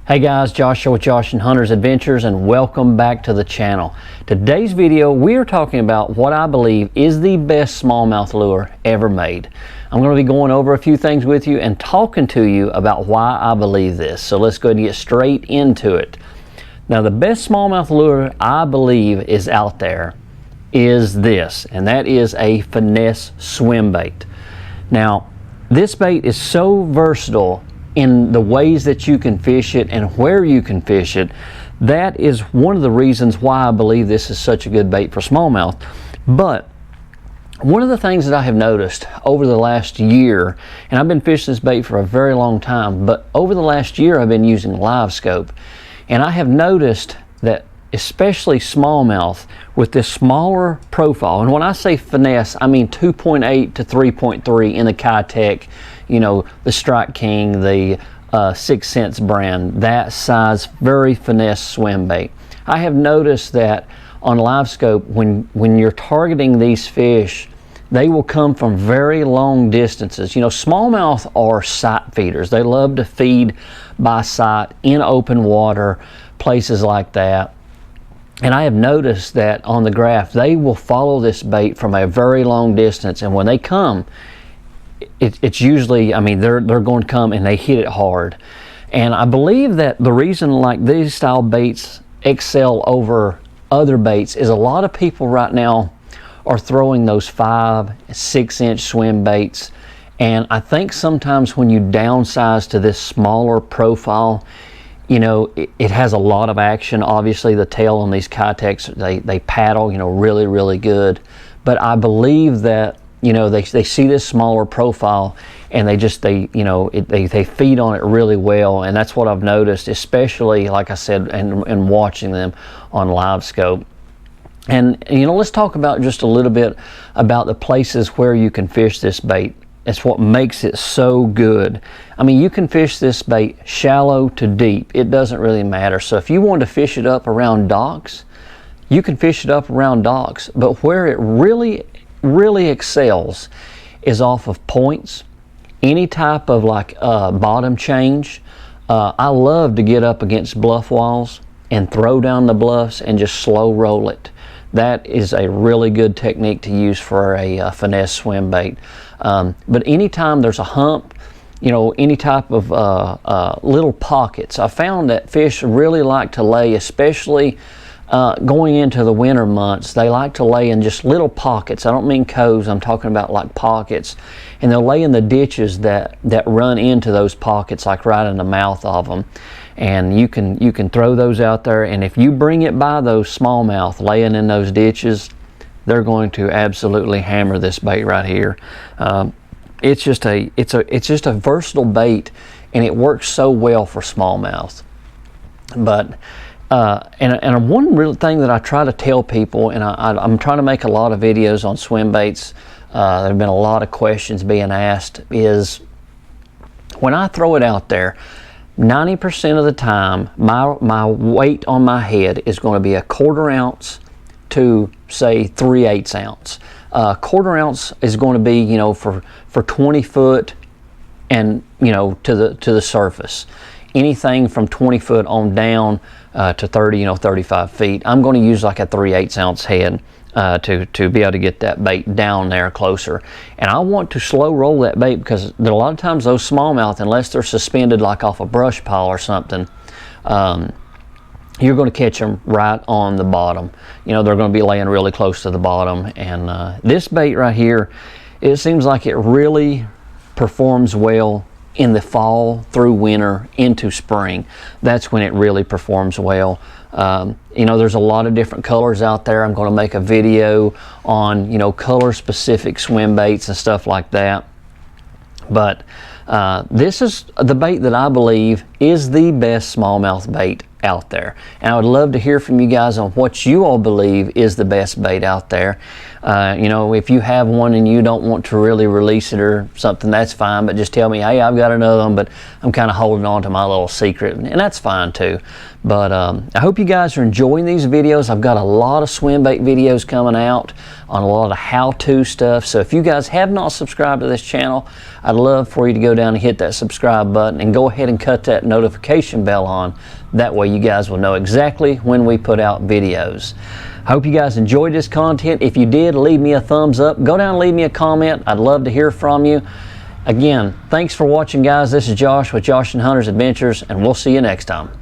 Hey guys, Josh here with Josh and Hunter's Adventures, and welcome back to the channel. Today's video, we are talking about what I believe is the best smallmouth lure ever made. I'm going to be going over a few things with you and talking to you about why I believe this. So let's go ahead and get straight into it. Now, the best smallmouth lure I believe is out there is this, and that is a finesse swim bait. Now, this bait is so versatile in the ways that you can fish it and where you can fish it. That is one of the reasons why I believe this is such a good bait for smallmouth. But one of the things that I have noticed over the last year, and I've been fishing this bait for a very long time, but over the last year I've been using live scope, and I have noticed that especially smallmouth with this smaller profile, and when I say finesse, I mean 2.8 to 3.3 in the Kitech, you know, the Strike King, the 6 Cents brand, that size, very finesse swim bait. I have noticed that on live scope, when you're targeting these fish, they will come from very long distances. You know, smallmouth are sight feeders. They love to feed by sight in open water, places like that. And I have noticed that on the graph, they will follow this bait from a very long distance, and when they come, it's usually, I mean, they're going to come and they hit it hard. And I believe that the reason like these style baits excel over other baits is a lot of people right now are throwing those 5, 6 inch swim baits. And I think sometimes when you downsize to this smaller profile, you know, it has a lot of action. Obviously the tail on these Kitechs, they paddle, you know, really, really good. But I believe that, you know, they see this smaller profile and they feed on it really well. And that's what I've noticed, especially, like I said, and watching them on live scope. And, you know, let's talk about just a little bit about the places where you can fish this bait. It's what makes it so good. I mean, you can fish this bait shallow to deep. It doesn't really matter. So if you want to fish it up around docks, you can fish it up around docks. But where it really excels is off of points, any type of like bottom change. I love to get up against bluff walls and throw down the bluffs and just slow roll it. That is a really good technique to use for a finesse swim bait. But anytime there's a hump, you know, any type of little pockets, I found that fish really like to lay, especially going into the winter months, they like to lay in just little pockets. I don't mean coves, I'm talking about like pockets. And they'll lay in the ditches that run into those pockets, like right in the mouth of them. And you can throw those out there, and if you bring it by those smallmouth laying in those ditches, they're going to absolutely hammer this bait right here. It's just a versatile bait, and it works so well for smallmouth. But and one real thing that I try to tell people, and I'm trying to make a lot of videos on swim baits, there have been a lot of questions being asked, is when I throw it out there, 90% of the time, my weight on my head is going to be a 1/4 ounce to, say, 3/8 ounce. 1/4 ounce is going to be, you know, for 20 foot and, you know, to the surface. Anything from 20 foot on down to 30, you know, 35 feet, I'm going to use like a 3/8 ounce head to be able to get that bait down there closer. And I want to slow roll that bait because a lot of times those smallmouth, unless they're suspended like off a brush pile or something, you're going to catch them right on the bottom. You know, they're going to be laying really close to the bottom. And this bait right here, it seems like it really performs well in the fall through winter into spring. That's when it really performs well. You know, there's a lot of different colors out there. I'm going to make a video on, you know, color specific swim baits and stuff like that. But this is the bait that I believe is the best smallmouth bait out there. And I would love to hear from you guys on what you all believe is the best bait out there. You know, if you have one and you don't want to really release it or something, that's fine, but just tell me, hey, I've got another one, but I'm kind of holding on to my little secret, and that's fine too. But I hope you guys are enjoying these videos. I've got a lot of swim bait videos coming out on a lot of how-to stuff, so if you guys have not subscribed to this channel, I'd love for you to go down and hit that subscribe button and go ahead and cut that notification bell on. That way you guys will know exactly when we put out videos. I hope you guys enjoyed this content. If you did, leave me a thumbs up. Go down and leave me a comment. I'd love to hear from you. Again, thanks for watching, guys. This is Josh with Josh and Hunter's Adventures, and we'll see you next time.